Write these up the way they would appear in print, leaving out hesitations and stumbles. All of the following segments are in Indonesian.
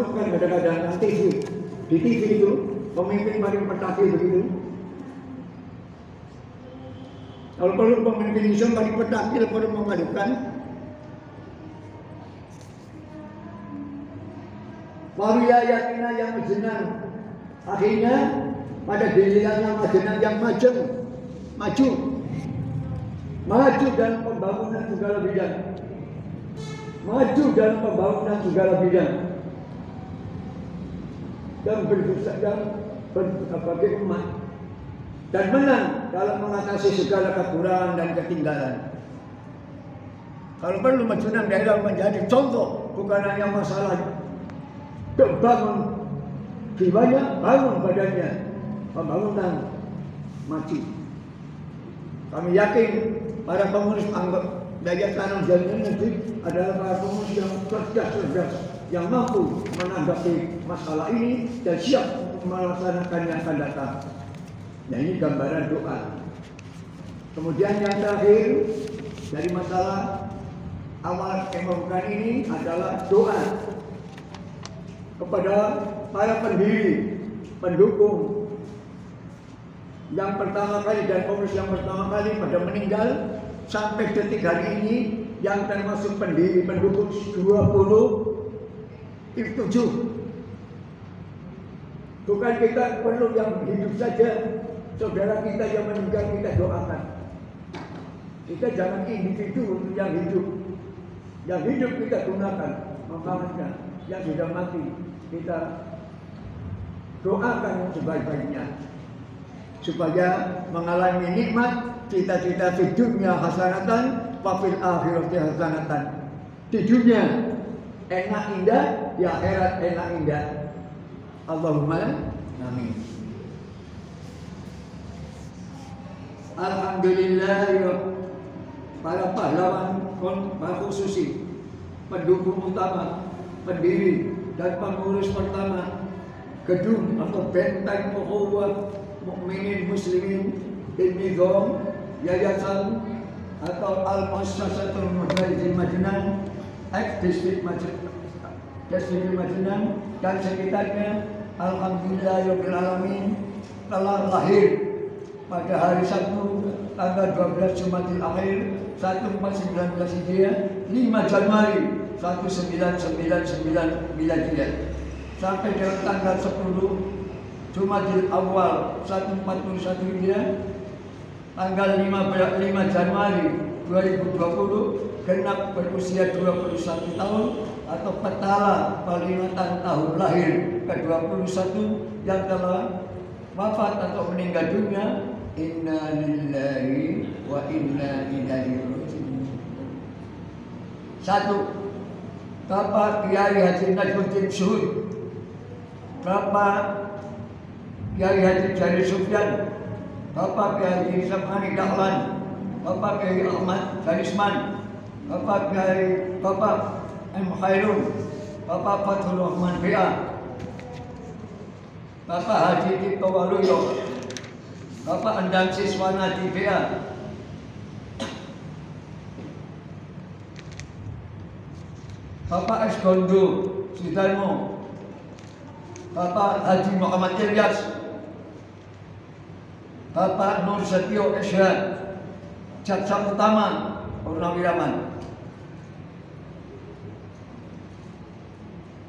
memasukkan kadang-kadang nanti di TV itu pemimpin paling petaki begitu. Kalau perlu pemimpin Islam paling petaki perlu memadukan. Wariyayatina yang majenan. Akhirnya pada gilirannya majenan yang maju dalam pembangunan segala bidang. Maju dalam pembangunan segala bidang. Dan berbagai umat. Dan menang dalam mengatasi segala kekurangan dan ketinggalan. Kalau perlu majunan daerah menjadi contoh, bukan hanya masalah bangun jiwanya, bangun badannya, pembangunan maju. Kami yakin para pengurus anggota Yayasan Tanam Jaminan Negeri adalah para pengurus yang cerdas, yang mampu menanggapi masalah ini dan siap untuk melaksanakan yang akan datang. Nah, ini gambaran doa. Kemudian yang terakhir dari masalah awal kemerdekaan ini adalah doa kepada para pendiri, pendukung yang pertama kali dan pengurus yang pertama kali pada meninggal sampai detik hari ini, yang termasuk pendiri pendukung 27. Bukan kita perlu yang hidup saja, saudara kita yang meninggal kita doakan. Kita jangan individu untuk yang hidup. Yang hidup kita gunakan, memaafkan. Yang sudah mati kita doakan yang sebaik-baiknya supaya mengalami nikmat cita-cita di dunia hasanatan wa fil akhirati hasanatan. Di dunia enak indah, di akhirat enak indah. Allahumma amin. Alhamdulillah, para pahlawan khususi, pendukung utama, pendiri dan pengurus pertama gedung atau benteng ukhuwah mukminin muslimin Nizam Yayasan atau Al-Muassasatul Mujahidin Majnan Distrik Majnan dan sekitarnya. Alhamdulillahirabbil alamin telah lahir pada hari Sabtu tanggal 12 Jumadil Akhir 1419 Hijriah 5 Januari 1999 Miladiah sampai dengan tanggal 10 Jumadil Awal 1441 Hijriah tanggal 5 Januari 2020 genap berusia 21 tahun atau petala peringatan tahun lahir ke-21 yang telah wafat atau meninggal dunia. Inna lillahi wa inna ilaihi raji'un. 1. Bapak Kiai Haji Najmuddin Suhud, Bapak Kiai Haji Jari Sufyan, Bapak Kiai Haji Sabhani Dahlan, Bapak Kiai Ahmad Garisman, Bapak Kiai Bapak M. Khairun, Bapak Fathur Rahman B.A., Bapak Haji Tito Waluyo, Bapak Endang Siswanadi B.A., Bapak S. Gondo Sudarmo, Bapak Haji Muhammad Ilyas, Bapak Nur Setio SH, Jaksa Utama Purnawiraman,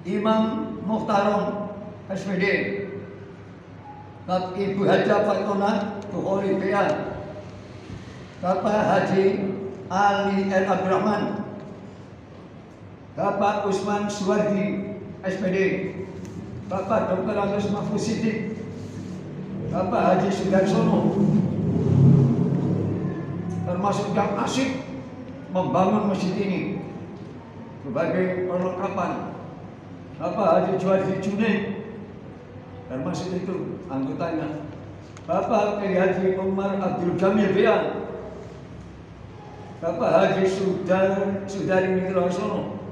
Imam Muhtarom SPD, Bapak Ibu Haja Fatona Bukhari BA, Bapak Haji Ali L. Abdurrahman, Bapak Usman Suwardi SPD, Bapak Dr. Agus Mahfuz Siddiq, Bapak Haji Sudarsono, termasuk yang asik membangun masjid ini sebagai perlengkapan. Bapak Haji Juwadi Junaid, termasuk itu anggotanya. Bapak Kiai Haji Umar Abdul Jamil BA, Bapak Haji Sudari Mitrasono,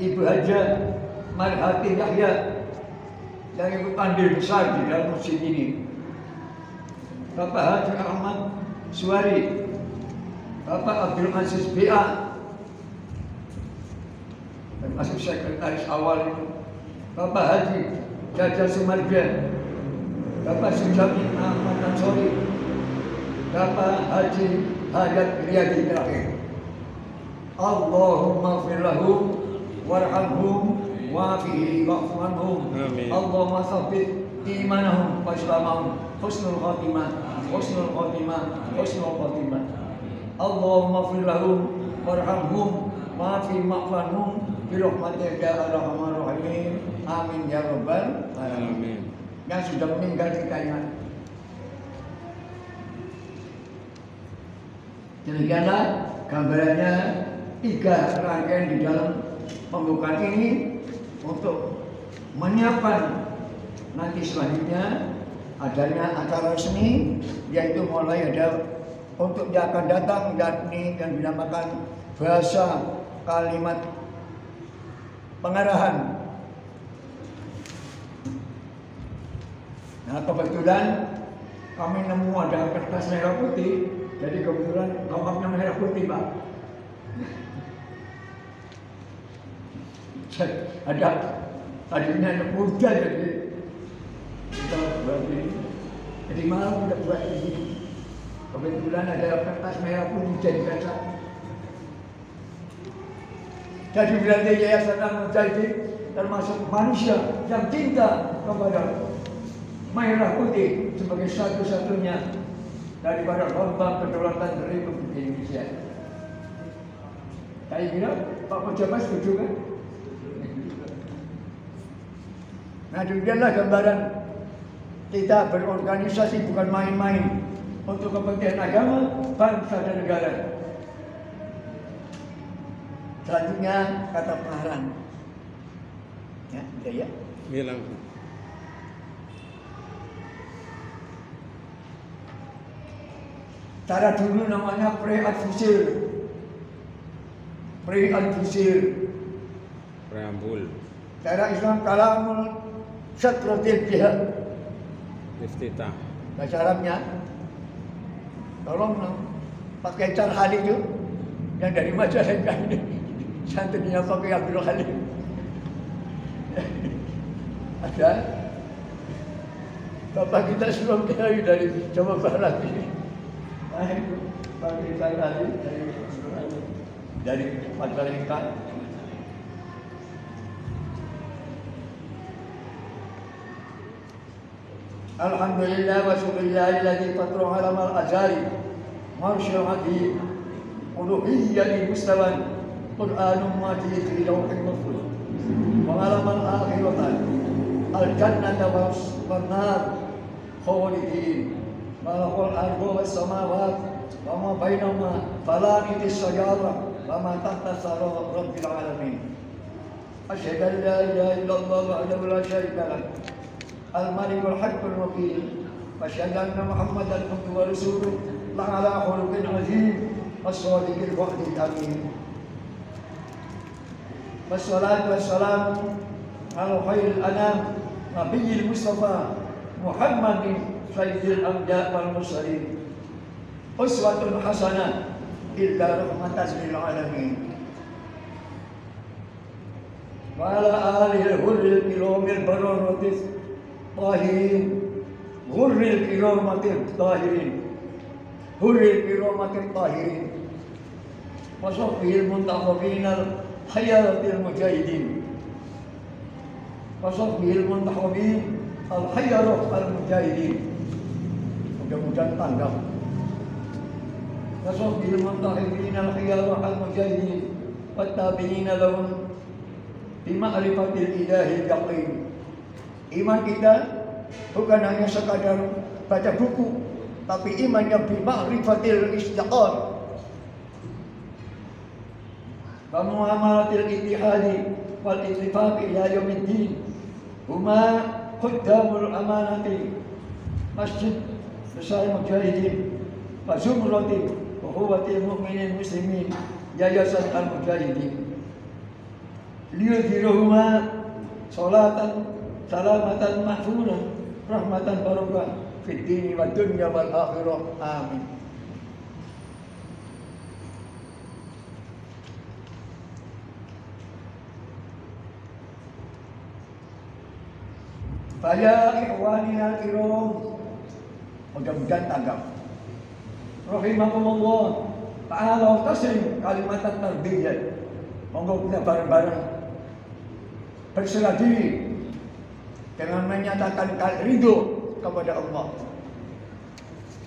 Ibu Haja Marhati Yahya yang ikut andil besar di dalam masjid ini. Bapak Haji Ahmad Suwari, Bapak Abdul Aziz BA, termasuk sekretaris awal itu. Bapak Haji Jajah Sumarja, Bapak Sujamin Ahmad Ansori, Bapak Haji Hayat Riyadi terakhir. Allahumma fir lahum warhamhum wa'afihi wa'fu anhum. Allahumma tsabbit imanahum wa islamahum. Husnul khatimah, husnul khatimah, husnul khatimah. Allahumma fir lahum warhamhum wa'afi ma'fanhum bi rahmatika ya arhamar rahimin. Amin ya rabbal alamin. Yang sudah meninggal kita ingat. Demikianlah gambarannya 3 rangkaian di dalam pembukaan ini untuk menyiapkan nanti selanjutnya adanya acara resmi, yaitu mulai ada untuk yang akan datang yakni yang dinamakan bahasa kalimat pengarahan. Nah, kebetulan kami nemu ada kertas merah putih, jadi kebetulan kamarnya merah putih, Pak. Ada tadinya ada muda, jadi kita buat ini. Jadi malam udah buat ini. Kebetulan ada kertas merah putih jadi kaca. Jadi berarti Yayasan Al-Mujahidin termasuk manusia yang cinta kepada merah putih sebagai satu-satunya daripada lambang kedaulatan Republik Indonesia. Saya kira Pak Pejabat setuju kan? Nah, demikianlah gambaran kita berorganisasi bukan main-main untuk kepentingan agama, bangsa dan negara. Selanjutnya kata pengarahan. Ya, udah ya. Bilang. Cara dulu namanya pre-adfusir. Pre-adfusir. Preambul. Cara Islam kalamul satratil jihad. Iftitah. Bahasa Arabnya tolong pakai cara Khalid itu yang dari Majalengka ini. Santrinya pakai Abdul Khalid. Ada Bapak kita sebelum kiai dari Jawa Barat ini. Nah, itu pakai cara Khalid dari Majalengka. Alhamdulillah wa syukurillah alladhi fatru alamal azari marsyu'ati uluhiyyati mustawan Qur'anum mati fi lawhin mahfuz wa alamal akhiratan al-jannata wa nar khalidin wa lahul ardu was samawat wa ma bainahuma fala nitis sajara wa ma tahta sarah rabbil alamin. Asyhadu an la ilaha illallah wahdahu la syarika lah الملك الحق الوكيل واشهد ان محمدا عبده ورسوله لعلى خلق عظيم الصادق الوعد الامين والصلاه والسلام على خير الانام نبي المصطفى محمد سيد الانبياء والمرسلين اسوه حسنه الا رحمه للعالمين وعلى اله الغر الكرام البرره طاهرين غر الكرامة الطاهرين غر الكرامة الطاهرين وصفه المنتخبين الحياة المجاهدين وصفه المنتخبين الحياة المجاهدين. Mudah-mudahan tanggap. وصفه المنتخبين الحياة المجاهدين والتابعين لهم بمعرفة الإله اليقين. Iman kita bukan hanya sekadar baca buku, tapi iman yang bima'rifatil istiqar wa muamalatil ittihadi wal ittifaq ila yaumiddin huma qaddamul amanati masjid besar mujahidin wa zumratin wa huwatil mu'minin muslimin yayasan al-mujahidin liyudhiruhuma salatan salamatan mahfurah rahmatan barokah fid dini wad dunya wal akhirah. Amin. Faya ikhwanina kiram, mudah-mudahan tanggap. Rahimakumullah ta'ala taslim kalimat tarbiyah. Monggo kita bareng-bareng berserah diri dengan menyatakan ridho kepada Allah.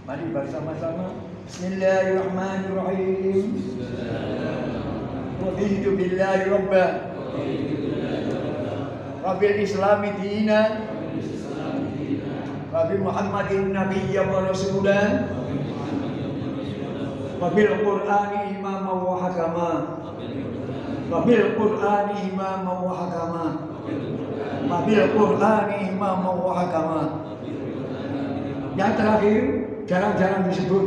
Mari bersama-sama. Bismillahirrahmanirrahim. Raditu billahi rabba, rabbil islami dina, Nabi Muhammadin nabiyya wa rasulan, wabil Qur'ani imamah wa hakama, wabil Qur'ani imamah wa hakama, wabil Qur'ani imamah wa hakama. Yang terakhir jarang-jarang disebut,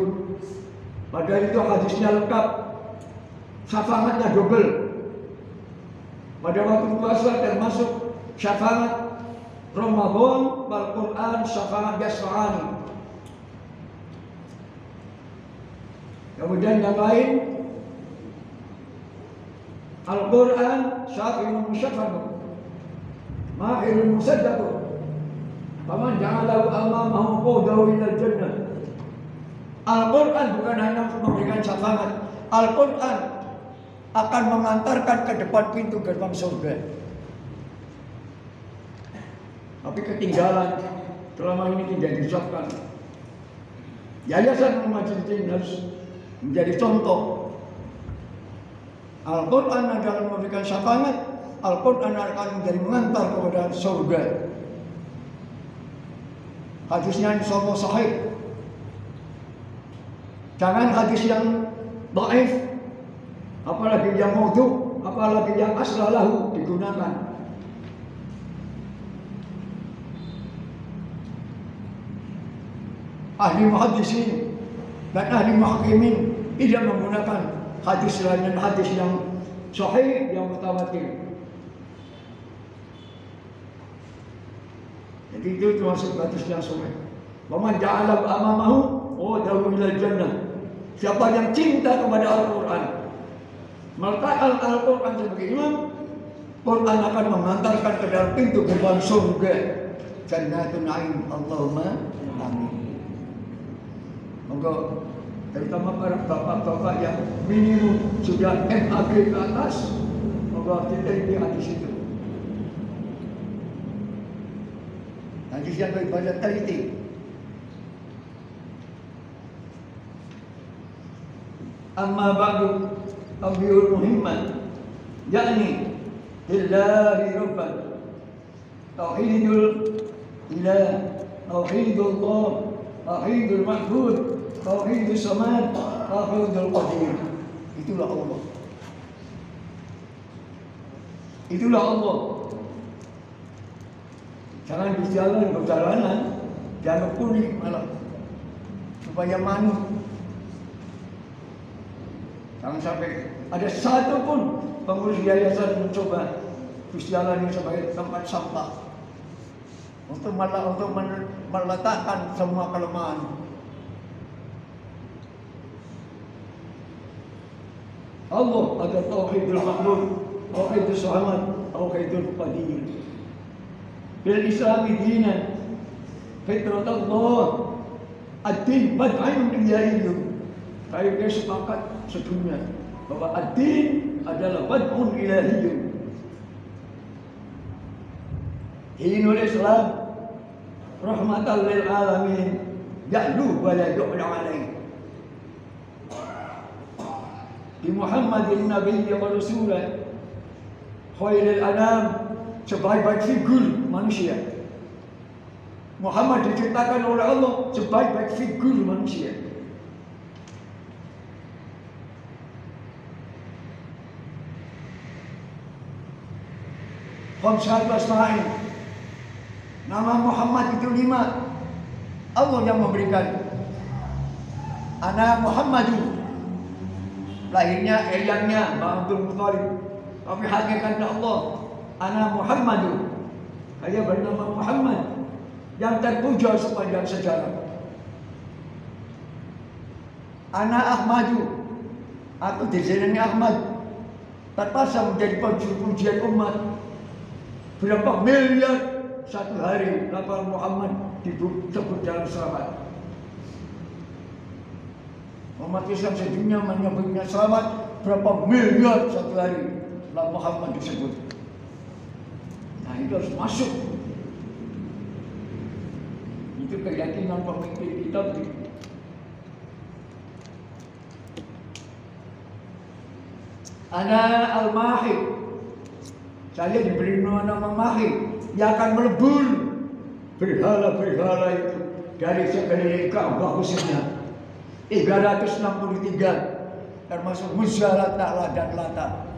padahal itu hadisnya lengkap, syafaatnya double. Pada waktu puasa termasuk syafaat Ramadan, Al-Quran, syafaat Yasfa'ani. Kemudian yang lain, Al-Quran, syafi'un musyafa'un, mahirun musaddaqun, faman ja'alahu amamahu qawdahu ilal jannah. Al-Quran bukan hanya memberikan syafaat, Al-Quran akan mengantarkan ke depan pintu gerbang surga. Tapi ketinggalan selama ini tidak diucapkan. Yayasan Muhammadiyah harus menjadi contoh. Al-Quran adalah memberikan syafaat, Al-Quran akan menjadi mengantar kepada surga. Hadisnya insyaallah sahih. Jangan hadis yang dhaif, apalagi yang maudhu', apalagi yang aslalahu digunakan. Ahli muhaddisin dan ahli muhakkimin tidak menggunakan hadis lain dan hadis yang sahih, yang mutawatir. Jadi itu termasuk hadis yang sahih. Waman ja'ala amamahu qawdahu ilal jannah. Siapa yang cinta kepada Al-Quran, meletakkan Al-Quran sebagai imam, Quran akan mengantarkan ke dalam pintu gerbang surga. Jannatun na'im. Allahumma amin. Monggo terutama para bapak-bapak yang minimum sudah MAG ke atas, monggo diteliti hadis itu. Hadis yang daripada teliti. Amma ba'du awiyul muhimman, yakni lillahi rabban, tauhidul ilah, tauhidullah, tauhidul mahfud, tauhidul samad, tauhidul qadir. Itulah Allah. Itulah Allah. Jangan berjalanan, jangan kuning malah supaya manut. Jangan sampai ada satu pun pengurus yayasan mencoba berjalan ini sebagai tempat sampah untuk meletakkan semua kelemahan. Allah ada tauhidul makhluk, tauhidul samad, tauhidul qadir. Bil Islami dinan, fitratullah, ad-din bad'un ilahi. Saya sepakat sedunia bahwa ad-din adalah bad'un ilahi. Dinul Islam rahmatan lil alamin, ya'lu wa la yu'la alaih. Di Muhammadin nabiyya wa rasulah, khairul anam, sebaik-baik figur manusia. Muhammad diciptakan oleh Allah sebaik-baik figur manusia. Khamsat asma'in. Nama Muhammad itu 5. Allah yang memberikan. Ana Muhammadu. Lahirnya eyangnya Abdul Muthalib. Tapi hakikatnya Allah. Ana Muhammadu. Saya bernama Muhammad yang terpuja sepanjang sejarah. Ana Ahmadu. Aku disenangi Ahmad. Terpaksa menjadi pujian umat. Berapa miliar satu hari lafal Muhammad disebut dalam selawat. Umat Islam sedunia menyebutnya selawat berapa miliar satu hari lafal Muhammad disebut. Nah itu harus masuk. Itu keyakinan pemimpin kita. Ana al-Mahid, saya diberi nama Mahid yang akan melebur berhala-berhala itu dari sekeliling Ka'bah khususnya 363 termasuk Muzalat, Ta'la dan Lata.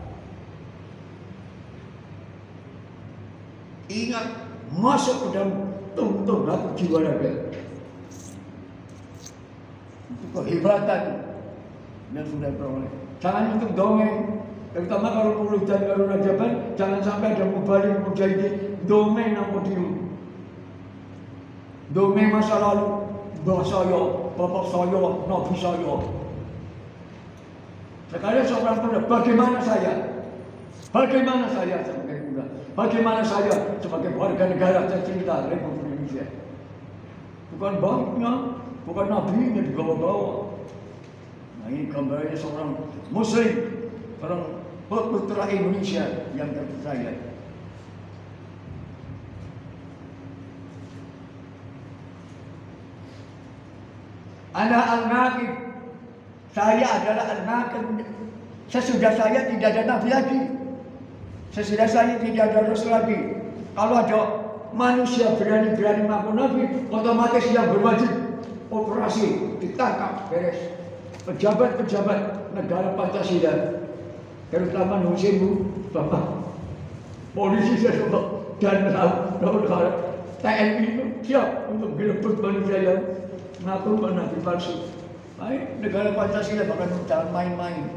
Ingat, masuk ke dalam tuntung hati jiwa raga. Itu kehebatan yang sudah peroleh. Jangan untuk dongeng, terutama kalau Puluh dan kalau Rajaban, jangan sampai ada mubalik mujahidin dongeng nang podium. Dongeng masa lalu, mbah saya, bapak saya, nabi saya. Sekarang seorang pemuda, bagaimana saya? Bagaimana saya sebagai pemuda? Bagaimana saya sebagai warga negara tercinta Republik Indonesia? Bukan banknya, bukan nabinya dibawa-bawa. Nah ini gambarnya seorang Muslim, orang putra Indonesia yang terpercaya. Ana al-Naqib, saya adalah al-Naqib. Sesudah saya tidak ada nabi lagi. Sesudah saya tidak ada rasul lagi. Kalau ada manusia berani-berani mengaku nabi, otomatis yang berwajib operasi ditangkap, beres. Pejabat-pejabat negara Pancasila, terutama Nusibu, Bapak polisi sesuatu dan TNI itu siap untuk merebut manusia yang mengaku nabi palsu. Baik, negara Pancasila bahkan jangan main-main.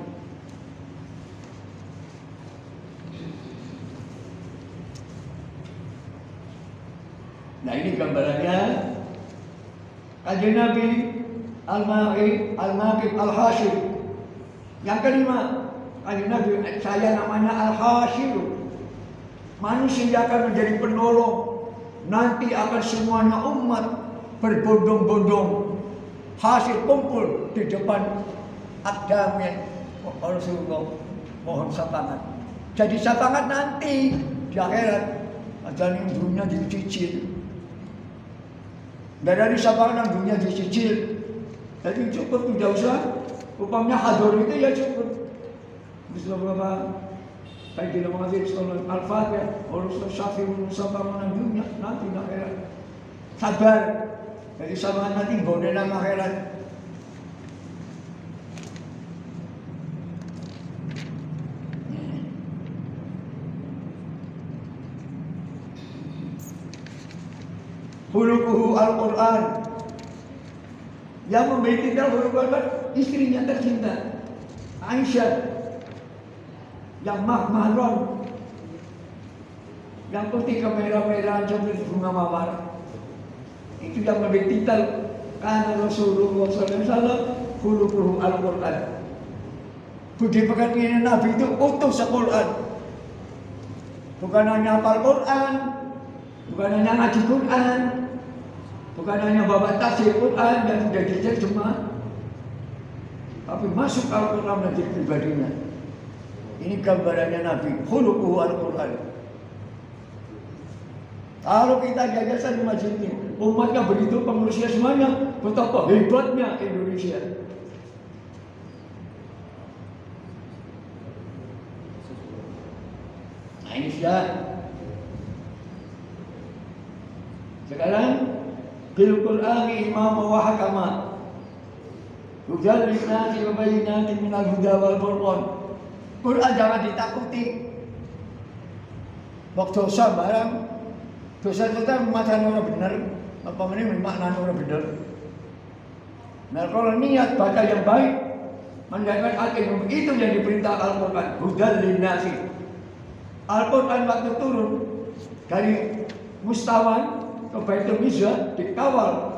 Nah ini gambarannya Kanjeng Nabi Al-Naqib Al-Hashir. Yang kelima, Kanjeng Nabi, saya namanya Al-Hashir. Manusia akan menjadi penolong. Nanti akan semuanya umat berbondong-bondong. Hasil kumpul di depan Aqdamin Rasulullah. Mohon syafaat. Jadi syafaat nanti di akhirat. Ajaran dunia dicicil. Dari syafaat yang dunia dicicil. Jadi cukup, tidak usah. Upamnya hadir itu ya cukup. Bismillah. Kayak tidak mengajar Bismillah Al-Fatihah. Rasulullah syafi'un syafaat dunia. Nanti di akhirat. Sabar. Jadi syafaat nanti boleh dalam akhirat. Hulukuhu Al-Quran. Yang memberi kita hulukuhu Al-Quran, istrinya tercinta Aisyah, yang mahron, yang putih kemerah-merahan seperti bunga mawar. Itu yang memberi titel karena Rasulullah SAW hulukuhu Al-Quran. Budi pekerti Nabi itu utuh Al-Quran. Bukan hanya hafal Quran, bukan hanya ngaji Quran, bukan hanya bawa tafsir Quran yang sudah diterjemah, tapi masuk Al-Quran menjadi pribadinya. Ini gambarannya Nabi, khuluquhu Al-Quran. Kalau kita gagasan di masjid ini, umatnya begitu, pengurusnya semuanya, betapa hebatnya Indonesia. Nah ini sudah. Sekarang bil Qur'ani imam wa hakama. Hujan linnasi wa bayyinatin minal huda wal furqan. Quran jangan ditakuti. Waktu dosa barang dosa itu kan macam orang benar, apa ini maknanya orang benar. Nah kalau niat baca yang baik, menjalankan hakim itu yang diperintah Al-Quran. Hujan linnasi. Al-Quran waktu turun dari Mustawan ke Baitul Izzah dikawal